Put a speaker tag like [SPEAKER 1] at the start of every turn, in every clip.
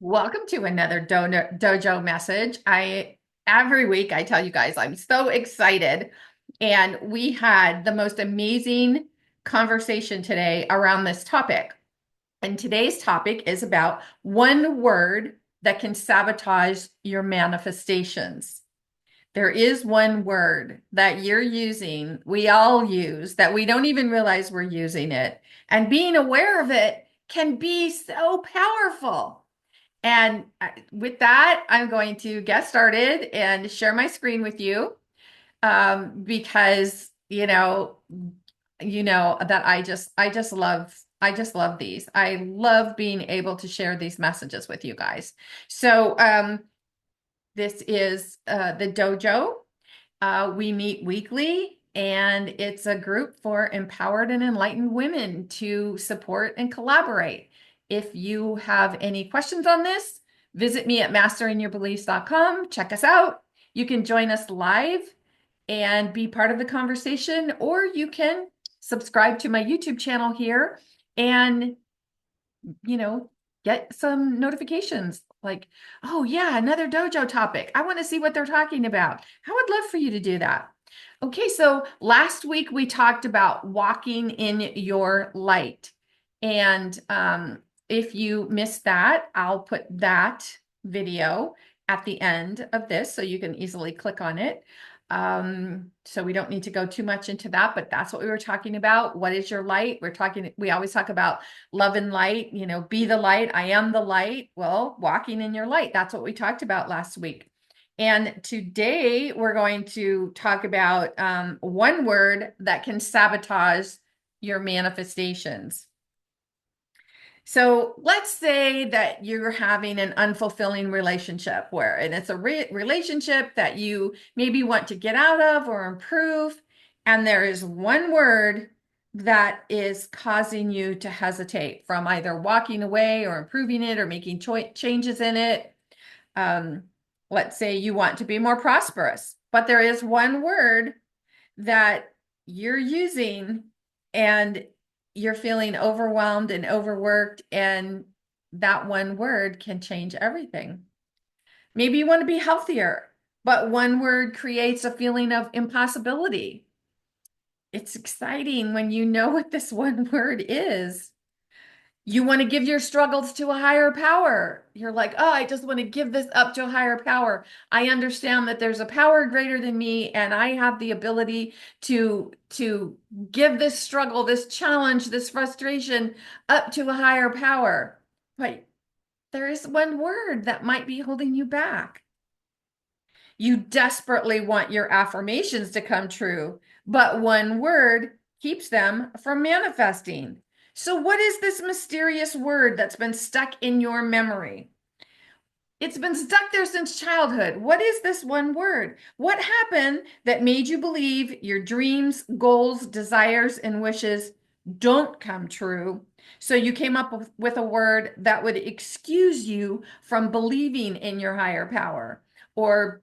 [SPEAKER 1] Welcome to another dojo message. Every week I tell you guys I'm so excited, and we had the most amazing conversation today around this topic. And today's topic is about one word that can sabotage your manifestations. There is one word that you're using, we all use, that we don't even realize we're using it. And being aware of it can be so powerful. And with that, I'm going to get started and share my screen with you, because that I just love these. I love being able to share these messages with you guys. So this is the dojo. We meet weekly, and it's a group for empowered and enlightened women to support and collaborate. If you have any questions on this, visit me at masteringyourbeliefs.com. Check us out. You can join us live and be part of the conversation, or you can subscribe to my YouTube channel here and you know, get some notifications like, oh yeah, another dojo topic. I want to see what they're talking about. I would love for you to do that. Okay, so last week we talked about walking in your light. And if you missed that, I'll put that video at the end of this so you can easily click on it. So we don't need to go too much into that, but that's what we were talking about. What is your light? We always talk about love and light, be the light. I am the light. Well, walking in your light. That's what we talked about last week. And today we're going to talk about one word that can sabotage your manifestations. So let's say that you're having an unfulfilling relationship and it's a relationship that you maybe want to get out of or improve. And there is one word that is causing you to hesitate from either walking away or improving it or making changes in it. Let's say you want to be more prosperous, but there is one word that you're using and you're feeling overwhelmed and overworked, and that one word can change everything. Maybe you want to be healthier, but one word creates a feeling of impossibility. It's exciting when you know what this one word is. You want to give your struggles to a higher power. You're like, oh, I just want to give this up to a higher power. I understand that there's a power greater than me, and I have the ability to give this struggle, this challenge, this frustration up to a higher power. But there is one word that might be holding you back. You desperately want your affirmations to come true, but one word keeps them from manifesting. So, what is this mysterious word that's been stuck in your memory? It's been stuck there since childhood. What is this one word? What happened that made you believe your dreams, goals, desires, and wishes don't come true? So you came up with a word that would excuse you from believing in your higher power, or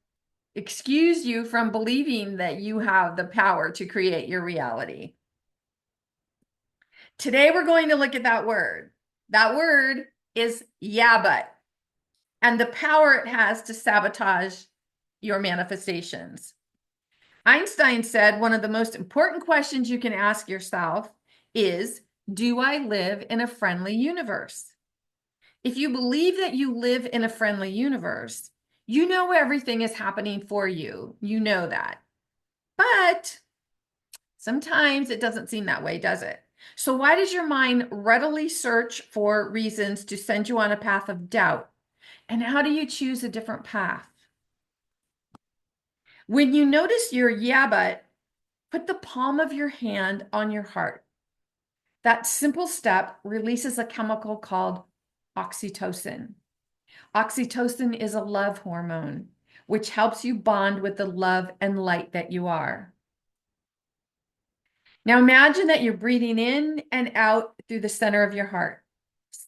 [SPEAKER 1] excuse you from believing that you have the power to create your reality. Today, we're going to look at that word. That word is yeah, but, and the power it has to sabotage your manifestations. Einstein said one of the most important questions you can ask yourself is, do I live in a friendly universe? If you believe that you live in a friendly universe, you know everything is happening for you. You know that. But sometimes it doesn't seem that way, does it? So why does your mind readily search for reasons to send you on a path of doubt? And how do you choose a different path? When you notice your yeah, but, put the palm of your hand on your heart. That simple step releases a chemical called oxytocin. Oxytocin is a love hormone, which helps you bond with the love and light that you are. Now imagine that you're breathing in and out through the center of your heart.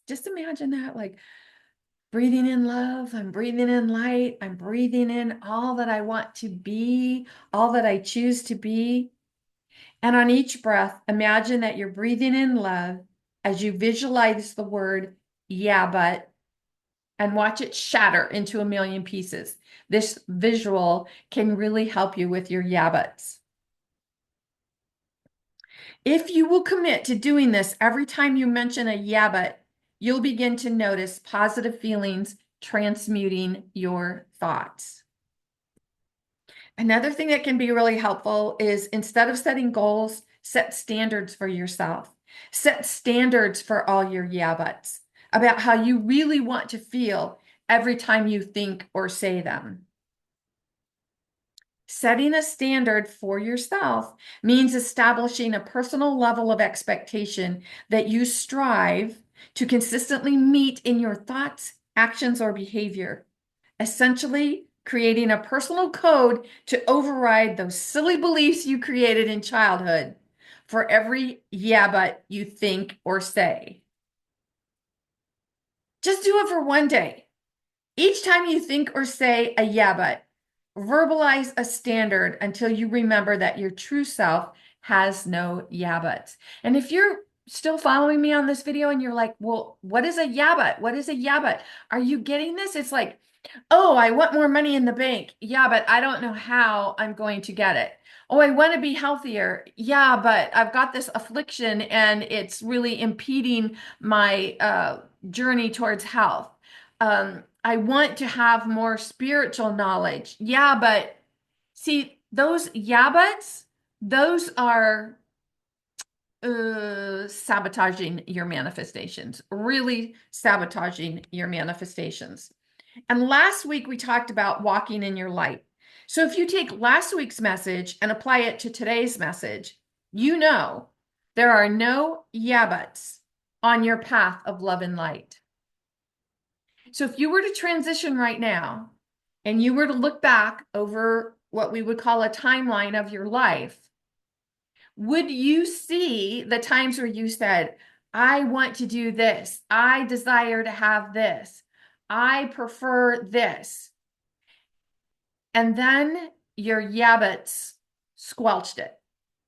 [SPEAKER 1] Just imagine that, like breathing in love, I'm breathing in light, I'm breathing in all that I want to be, all that I choose to be. And on each breath, imagine that you're breathing in love as you visualize the word, yeah, but, and watch it shatter into a million pieces. This visual can really help you with your yabbits. If you will commit to doing this every time you mention a yabbit, you'll begin to notice positive feelings transmuting your thoughts. Another thing that can be really helpful is instead of setting goals, set standards for yourself. Set standards for all your yabbits about how you really want to feel every time you think or say them. Setting a standard for yourself means establishing a personal level of expectation that you strive to consistently meet in your thoughts, actions, or behavior. Essentially, creating a personal code to override those silly beliefs you created in childhood for every yeah, but you think or say. Just do it for one day. Each time you think or say a yeah, but, verbalize a standard until you remember that your true self has no yeah, buts. And if you're still following me on this video and you're like, well, what is a yeah, but? What is a yeah, but? Are you getting this? It's like, oh, I want more money in the bank. Yeah, but I don't know how I'm going to get it. Oh, I want to be healthier. Yeah, but I've got this affliction and it's really impeding my journey towards health. I want to have more spiritual knowledge. Yeah, but see, those yeah, buts, those are sabotaging your manifestations, really sabotaging your manifestations. And last week we talked about walking in your light. So if you take last week's message and apply it to today's message, you know there are no yeah buts on your path of love and light. So if you were to transition right now and you were to look back over what we would call a timeline of your life, would you see the times where you said, I want to do this, I desire to have this, I prefer this, and then your yabbits squelched it?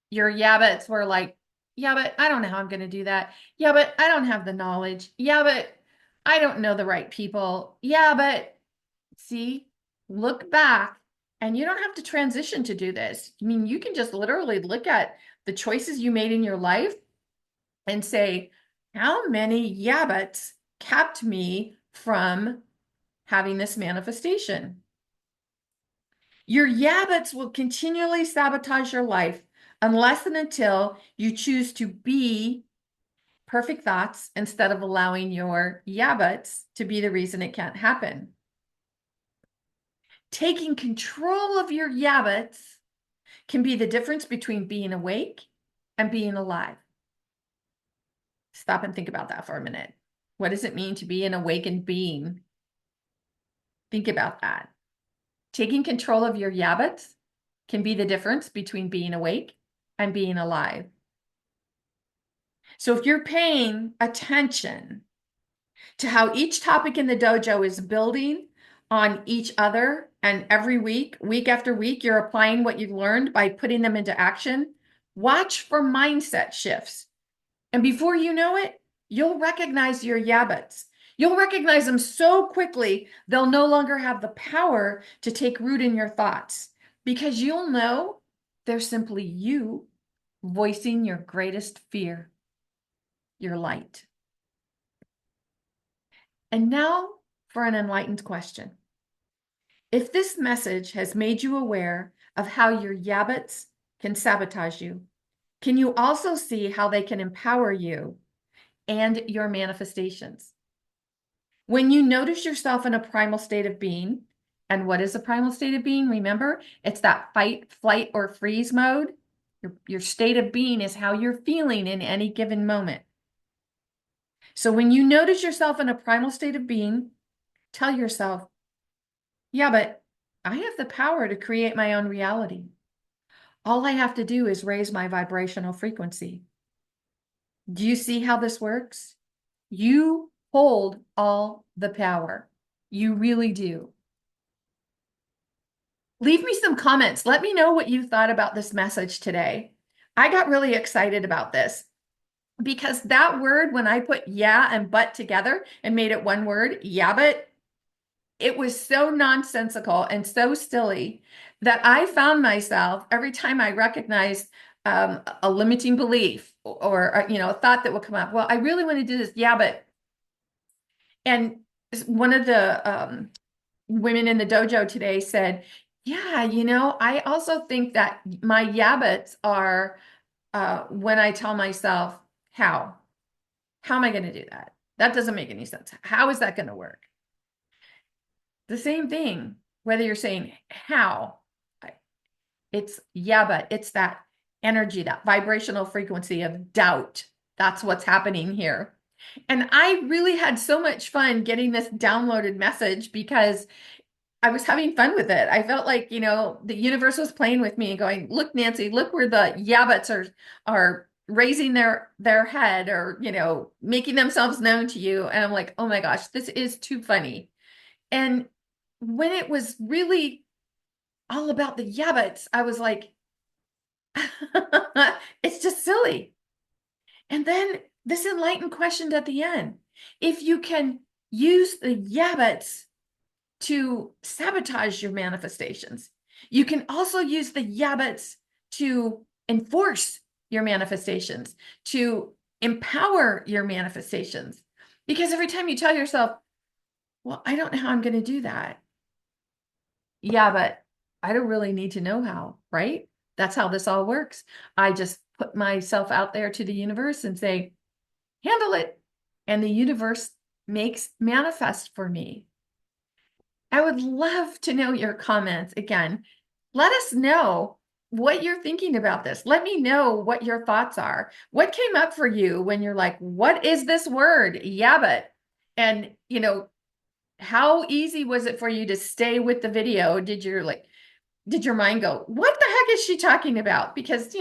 [SPEAKER 1] Your yabbits were like, yeah, but I don't know how I'm going to do that. Yeah, but I don't have the knowledge. Yeah, but I don't know the right people. Yeah, but see, look back, and you don't have to transition to do this. I mean, you can just literally look at the choices you made in your life and say, how many yabbits kept me from having this manifestation? Your yabbits will continually sabotage your life unless and until you choose to be perfect thoughts instead of allowing your yabbits to be the reason it can't happen. Taking control of your yabbits can be the difference between being awake and being alive. Stop and think about that for a minute. What does it mean to be an awakened being? Think about that. Taking control of your yabbits can be the difference between being awake and being alive. So if you're paying attention to how each topic in the dojo is building on each other, and every week, week after week, you're applying what you've learned by putting them into action, watch for mindset shifts. And before you know it, you'll recognize your yabbits. You'll recognize them so quickly, they'll no longer have the power to take root in your thoughts, because you'll know they're simply you voicing your greatest fear, your light. And now for an enlightened question. If this message has made you aware of how your yabbits can sabotage you, can you also see how they can empower you and your manifestations? When you notice yourself in a primal state of being, and what is a primal state of being? Remember, it's that fight, flight, or freeze mode. Your state of being is how you're feeling in any given moment. So when you notice yourself in a primal state of being, tell yourself, yeah, but I have the power to create my own reality. All I have to do is raise my vibrational frequency. Do you see how this works? You hold all the power. You really do. Leave me some comments. Let me know what you thought about this message today. I got really excited about this because that word, when I put yeah and but together and made it one word, yabbit, it was so nonsensical and so silly that I found myself every time I recognized a limiting belief or a thought that would come up. Well, I really want to do this. Yeah, but and one of the women in the dojo today said, yeah, I also think that my yabbits are when I tell myself, how am I going to do that? That doesn't make any sense. How is that going to work? The same thing, whether you're saying how, it's yeah, but it's that energy, that vibrational frequency of doubt. That's what's happening here. And I really had so much fun getting this downloaded message because I was having fun with it. I felt like, the universe was playing with me and going, look, Nancy, look where the yabbits are raising their head or, making themselves known to you. And I'm like, oh my gosh, this is too funny. And when it was really all about the yabbits, I was like, it's just silly. And then this enlightened question at the end, if you can use the yabbits to sabotage your manifestations, you can also use the yabbits to enforce your manifestations, to empower your manifestations. Because every time you tell yourself, well, I don't know how I'm going to do that. Yeah, but I don't really need to know how, right? That's how this all works. I just put myself out there to the universe and say, handle it. And the universe makes manifest for me. I would love to know your comments. Again, let us know what you're thinking about this. Let me know what your thoughts are. What came up for you when you're like, what is this word? Yeah, but, and how easy was it for you to stay with the video? Did your mind go, what the heck is she talking about? Because,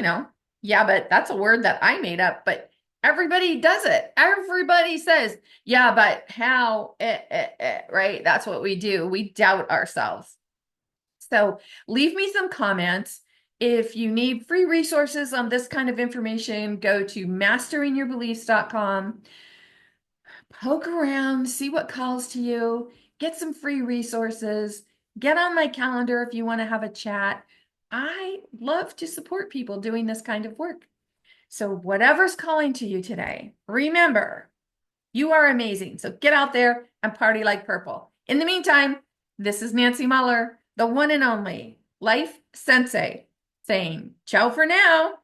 [SPEAKER 1] yeah, but that's a word that I made up, but everybody does it. Everybody says, yeah, but how, right? That's what we do. We doubt ourselves. So leave me some comments. If you need free resources on this kind of information, go to masteringyourbeliefs.com. Poke around, see what calls to you, get some free resources, get on my calendar if you want to have a chat. I love to support people doing this kind of work. So whatever's calling to you today, remember, you are amazing. So get out there and party like purple. In the meantime, this is Nancy Muller, the one and only Life Sensei, saying ciao for now.